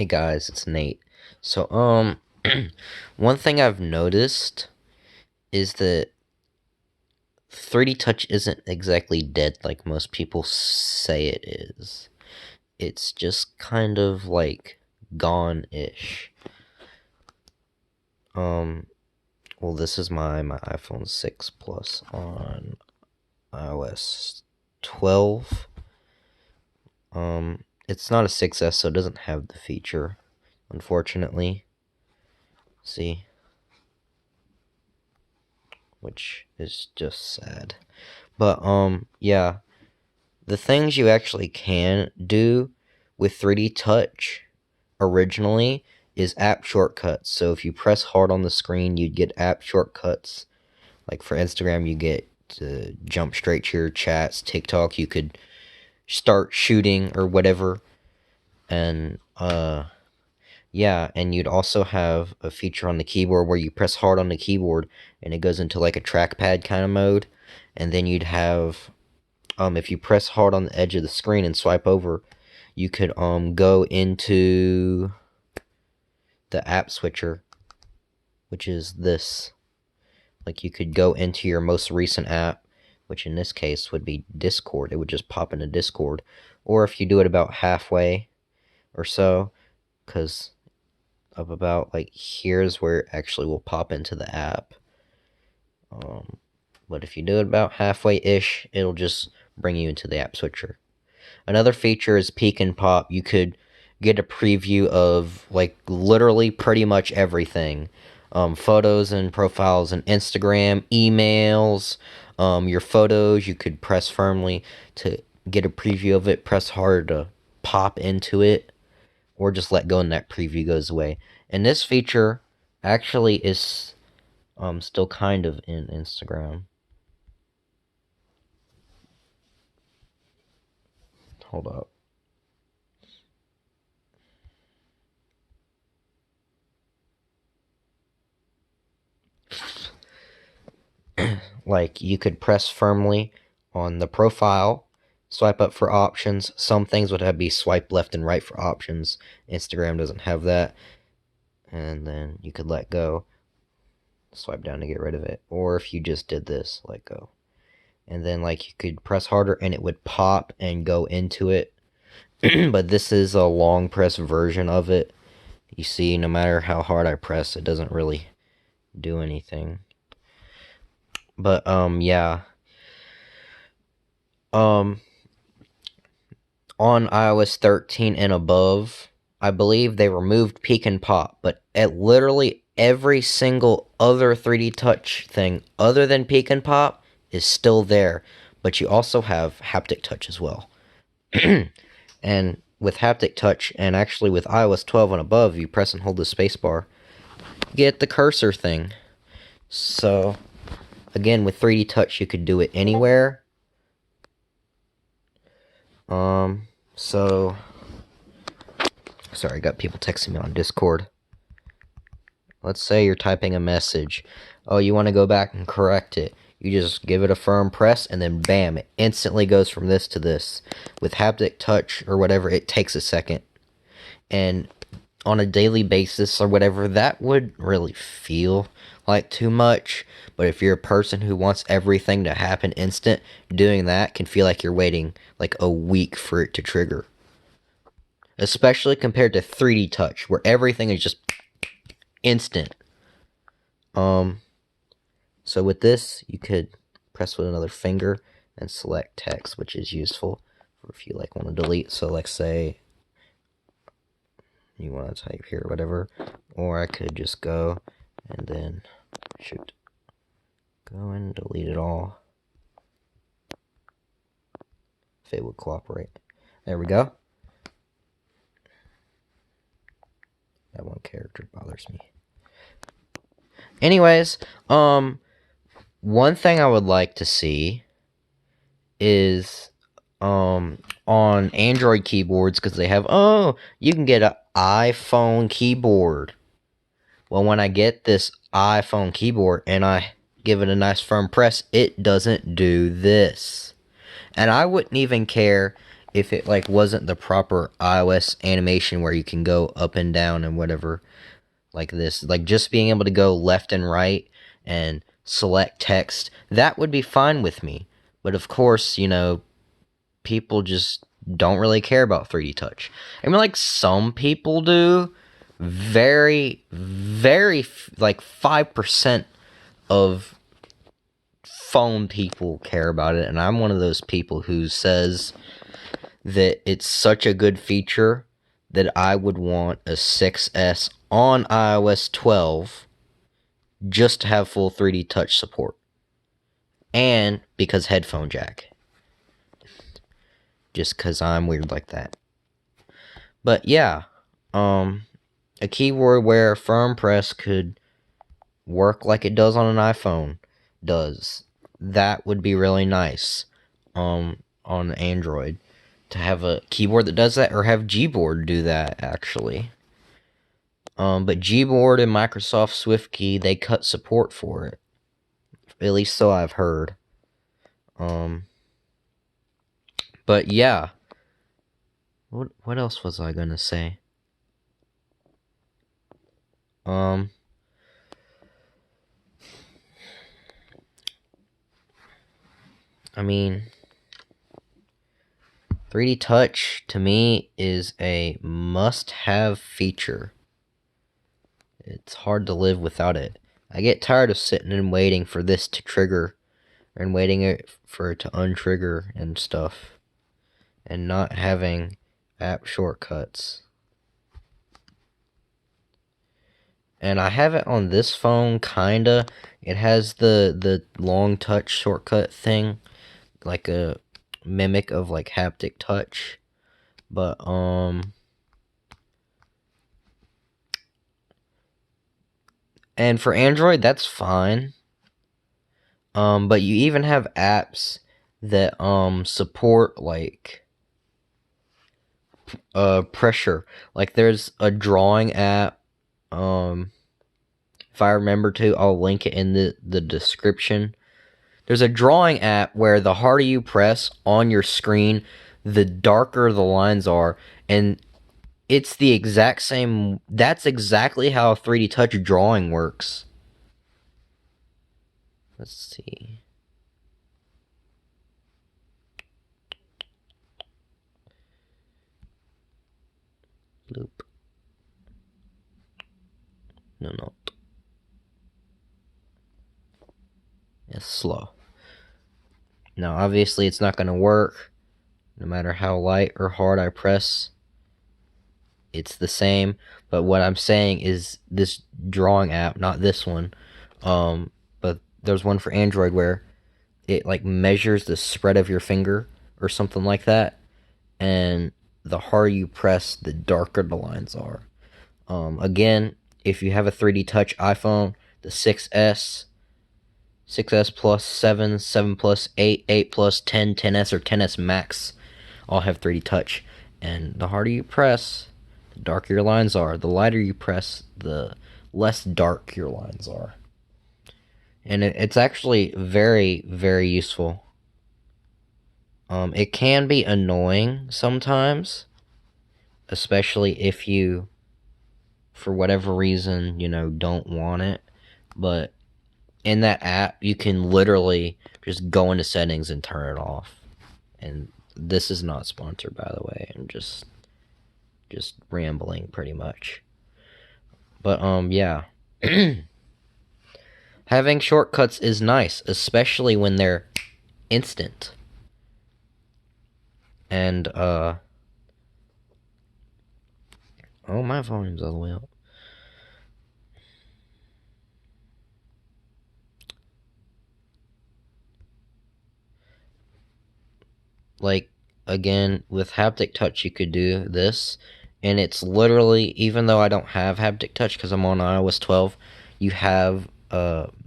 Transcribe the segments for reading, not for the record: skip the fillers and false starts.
Hey guys, it's Nate. So, one thing I've noticed is that 3D touch isn't exactly dead like most people say it is. It's just kind of like gone-ish. Um, well, this is my iPhone 6 Plus on iOS 12. It's not a 6S, so it doesn't have the feature, unfortunately. See? Which is just sad. But, yeah. The things you actually can do with 3D Touch originally is app shortcuts. So if you press hard on the screen, you'd get app shortcuts. Like for Instagram, you get to jump straight to your chats. TikTok, you could start shooting or whatever. And, yeah, and you'd also have a feature on the keyboard where you press hard on the keyboard and it goes into like a trackpad kind of mode. And then you'd have, if you press hard on the edge of the screen and swipe over, you could go into the app switcher, which is this. Like you could go into your most recent app, which in this case would be Discord. It would just pop into Discord. Or if you do it about halfway or so, because up about like here's where it actually will pop into the app. But if you do it about halfway-ish, it'll just bring you into the app switcher. Another feature is peek and pop. You could get a preview of like literally pretty much everything. Photos and profiles and Instagram, emails, your photos. You could press firmly to get a preview of it, press hard to pop into it, or just let go and that preview goes away. And this feature actually is still kind of in Instagram. Hold up. Like you could press firmly on the profile, swipe up for options. Some things would have to be swipe left and right for options. Instagram doesn't have that. And then you could let go, swipe down to get rid of it. Or if you just did this, let go. And then like you could press harder and it would pop and go into it. But this is a long press version of it. You see, no matter how hard I press, it doesn't really do anything. But yeah. On iOS 13 and above, I believe they removed peek and pop, but at literally every single other 3D touch thing other than peek and pop is still there, but you also have haptic touch as well. And with haptic touch, and actually with iOS 12 and above, you press and hold the spacebar, you get the cursor thing. So, again, with 3D touch, you could do it anywhere. So, sorry, I got people texting me on Discord. Let's say you're typing a message. Oh, you want to go back and correct it. You just give it a firm press, and then bam, it instantly goes from this to this. With haptic touch or whatever, it takes a second. And on a daily basis or whatever, that would really feel like too much. But if you're a person who wants everything to happen instant, doing that can feel like you're waiting like a week for it to trigger. Especially compared to 3D touch, where everything is just instant. So with this, you could press with another finger and select text, which is useful for if you like want to delete. So like say you want to type here or whatever, or I could just go and then go and delete it all if it would cooperate. There we go. That one character bothers me. Anyways, one thing I would like to see is on Android keyboards, because they have, you can get an iPhone keyboard. Well, when I get this iPhone keyboard and I give it a nice firm press, it doesn't do this. And I wouldn't even care if it like wasn't the proper iOS animation where you can go up and down and whatever like this, like just being able to go left and right and select text, that would be fine with me. But of course, people just don't really care about 3D touch. I mean, like some people do. Very, very, like 5% of phone people care about it, and I'm one of those people who says that it's such a good feature that I would want a 6S on iOS 12 just to have full 3D touch support. And because headphone jack. Just because I'm weird like that. But yeah, a keyboard where firm press could work like it does on an iPhone does. That would be really nice on Android. To have a keyboard that does that, or have Gboard do that, actually. But Gboard and Microsoft SwiftKey, they cut support for it. At least so I've heard. But yeah. What else was I gonna say? I mean, 3D Touch, to me, is a must-have feature. It's hard to live without it. I get tired of sitting and waiting for this to trigger, and waiting for it to untrigger and stuff, and not having app shortcuts. And I have it on this phone, kinda. It has the long touch shortcut thing, like a mimic of like haptic touch. But and for Android, that's fine. But you even have apps that support like pressure. Like there's a drawing app. If I remember to, I'll link it in the description. There's a drawing app where the harder you press on your screen, the darker the lines are, and it's the exact same. That's exactly how 3D Touch drawing works. Let's see. Loop. No. It's slow. Now, obviously, it's not going to work no matter how light or hard I press. It's the same. But what I'm saying is this drawing app, not this one. But there's one for Android where it like measures the spread of your finger or something like that. And the harder you press, the darker the lines are. Again, if you have a 3D Touch iPhone, the 6S, 6S Plus, 7, 7 Plus, 8, 8 Plus, 10, 10S, or 10S Max all have 3D Touch. And the harder you press, the darker your lines are. The lighter you press, the less dark your lines are. And it's actually very, very useful. It can be annoying sometimes, especially if you, for whatever reason, don't want it. But in that app, you can literally just go into settings and turn it off. And this is not sponsored, by the way. I'm just rambling pretty much. But yeah. Having shortcuts is nice, especially when they're instant. And oh, my volume's all the way up. Like, again, with haptic touch, you could do this. And it's literally, even though I don't have haptic touch because I'm on iOS 12, you have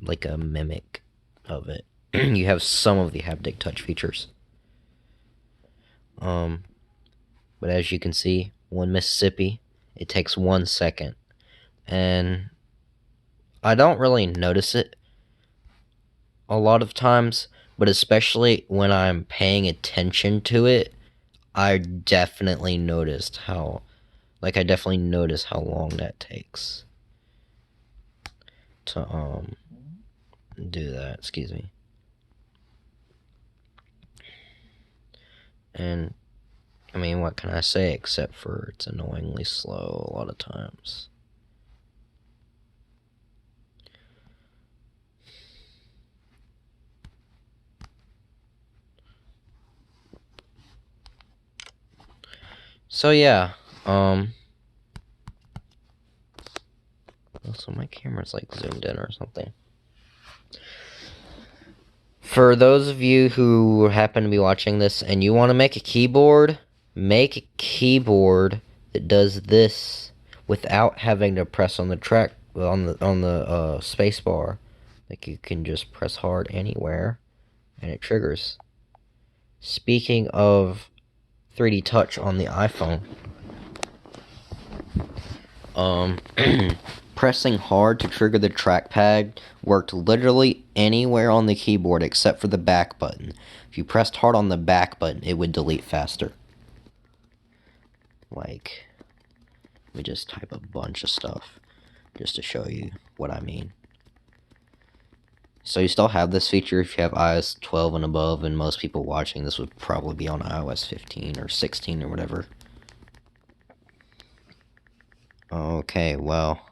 like a mimic of it. You have some of the haptic touch features. But as you can see, one Mississippi, it takes 1 second. And I don't really notice it a lot of times, but especially when I'm paying attention to it, I definitely noticed how, like, I definitely noticed how long that takes to, do that. Excuse me. And, I mean, what can I say except for it's annoyingly slow a lot of times. So, yeah, so my camera's, like, zoomed in or something. For those of you who happen to be watching this and you want to make a keyboard that does this without having to press on the track on the space bar. Like, you can just press hard anywhere and it triggers. Speaking of 3D Touch on the iPhone, pressing hard to trigger the trackpad worked literally anywhere on the keyboard except for the back button. If you pressed hard on the back button, it would delete faster. Like, let me just type a bunch of stuff just to show you what I mean. So you still have this feature if you have iOS 12 and above, and most people watching this would probably be on iOS 15 or 16 or whatever. Okay, well,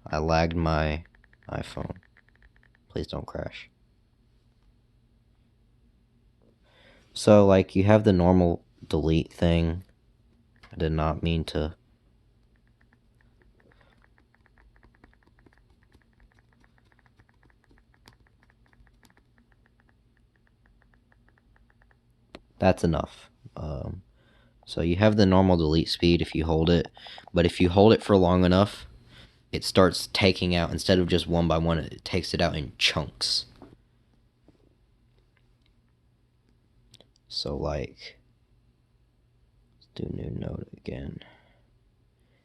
I lagged my iPhone. Please don't crash. So, like, you have the normal delete thing. I did not mean to. That's enough. So you have the normal delete speed if you hold it, but if you hold it for long enough, it starts taking out, instead of just one by one, it takes it out in chunks. So, like, let's do new note again.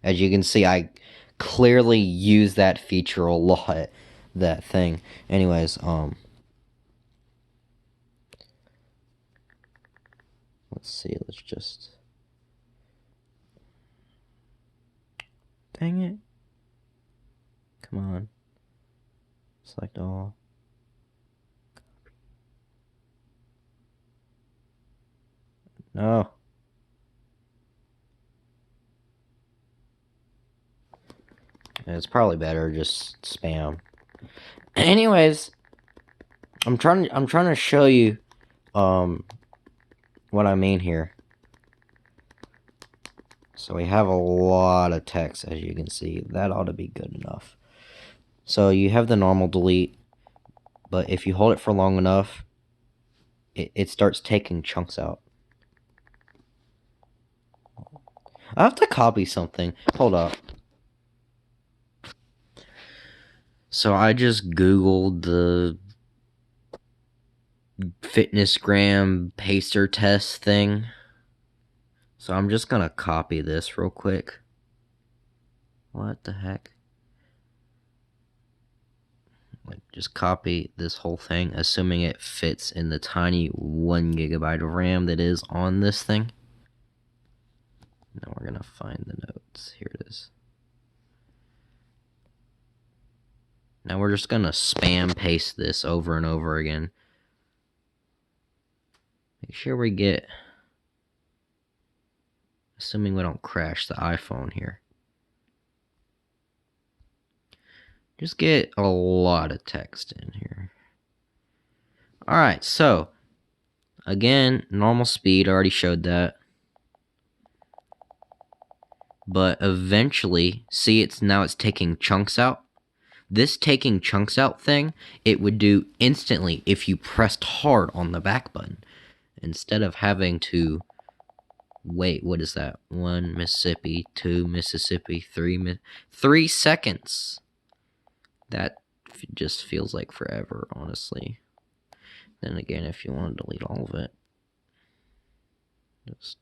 As you can see, I clearly use that feature a lot, that thing. Anyways, let's see, let's just, dang it. Come on. Select all. No. It's probably better just spam. Anyways, I'm trying to show you what I mean here. So we have a lot of text, as you can see. That ought to be good enough. So you have the normal delete, but if you hold it for long enough, it starts taking chunks out. I have to copy something. Hold up. So I just Googled the FitnessGram pacer test thing. So I'm just gonna copy this real quick. What the heck? Like, just copy this whole thing, assuming it fits in the tiny 1 gigabyte of RAM that is on this thing. Now we're gonna find the notes. Here it is. Now we're just gonna spam paste this over and over again. Make sure we get, assuming we don't crash the iPhone here. Just get a lot of text in here. Alright, so, again, normal speed, I already showed that. But eventually, see, now it's taking chunks out. This taking chunks out thing, it would do instantly if you pressed hard on the back button. Instead of having to wait, what is that? 1 Mississippi, 2 Mississippi, 3 seconds. That just feels like forever, honestly. Then again, if you want to delete all of it, just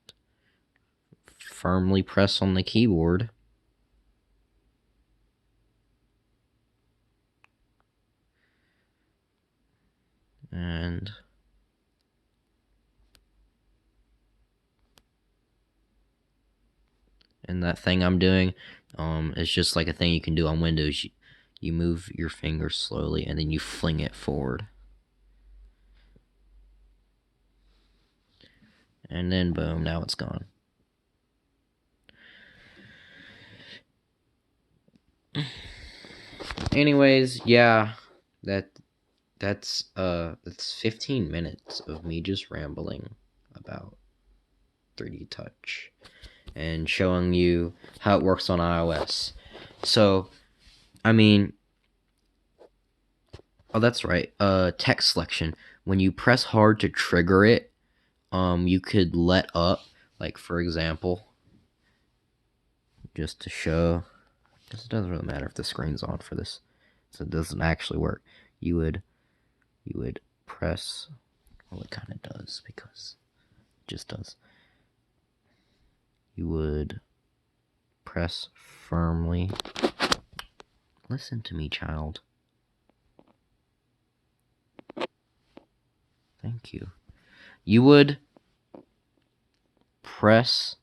firmly press on the keyboard. And And that thing I'm doing, is just like a thing you can do on Windows. You move your finger slowly and then you fling it forward. And then boom, now it's gone. Anyways, yeah, that's 15 minutes of me just rambling about 3D Touch and showing you how it works on iOS. So, I mean, oh, that's right. Text selection. When you press hard to trigger it, you could let up. Like, for example, just to show, because it doesn't really matter if the screen's on for this, so it doesn't actually work. You would press. Well, it kind of does because it just does. You would press firmly. Listen to me, child. Thank you. You would press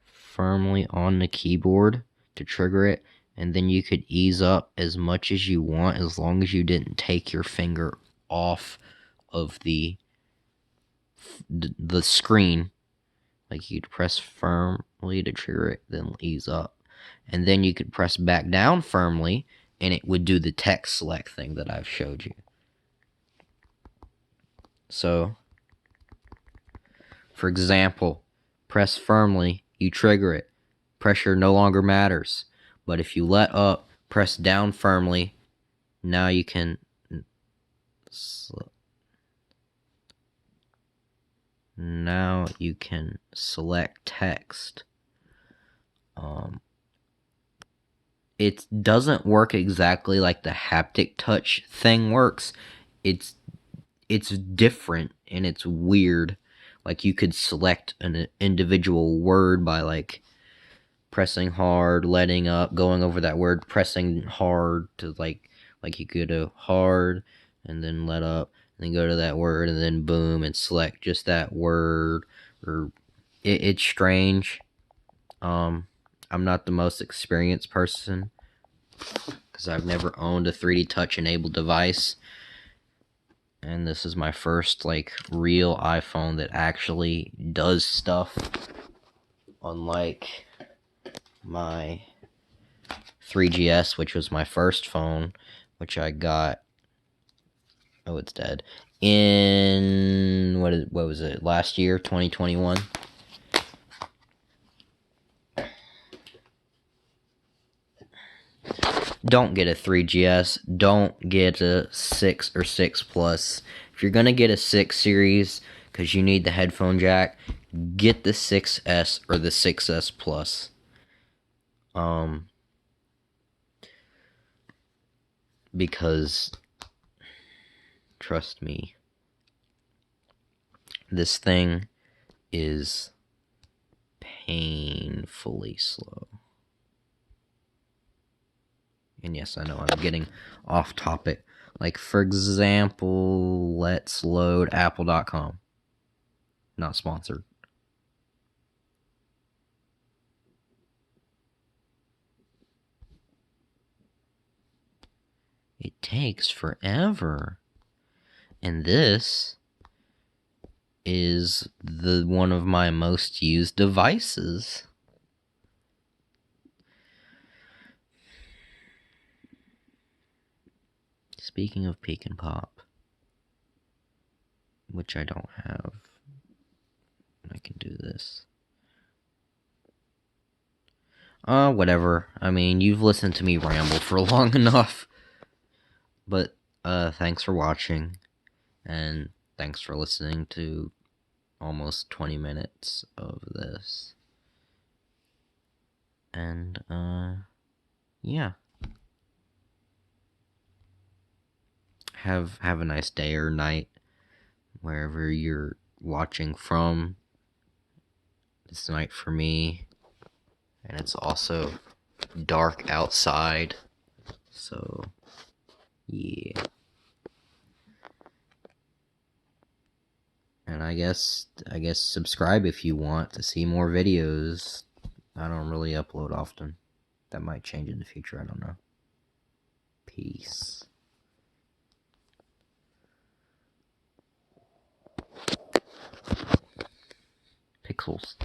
firmly on the keyboard to trigger it, and then you could ease up as much as you want as long as you didn't take your finger off of the screen. Like, you'd press firmly to trigger it, then ease up. And then you could press back down firmly, and it would do the text select thing that I've showed you. So, for example, press firmly, you trigger it. Pressure no longer matters. But if you let up, press down firmly, now you can select text. It doesn't work exactly like the haptic touch thing works. It's different and it's weird. Like, you could select an individual word by like pressing hard, letting up, going over that word, pressing hard to like you could go hard and then let up and then go to that word and then boom and select just that word. Or it's strange. I'm not the most experienced person because I've never owned a 3D Touch enabled device. And this is my first, like, real iPhone that actually does stuff. Unlike my 3GS, which was my first phone, which I got, oh, it's dead, in, what was it, last year, 2021? Don't get a 3GS. Don't get a 6 or 6 Plus. If you're going to get a 6 series because you need the headphone jack, get the 6S or the 6S Plus. Because, trust me, this thing is painfully slow. And yes, I know I'm getting off topic. Like, for example, let's load apple.com. Not sponsored. It takes forever. And this is one of my most used devices. Speaking of Peek and Pop, which I don't have, I can do this. Whatever. I mean, you've listened to me ramble for long enough. But, thanks for watching, and thanks for listening to almost 20 minutes of this. And, yeah. Have a nice day or night, wherever you're watching from. It's night for me, and it's also dark outside, so, yeah. And I guess subscribe if you want to see more videos. I don't really upload often. That might change in the future, I don't know. Peace. Pixels.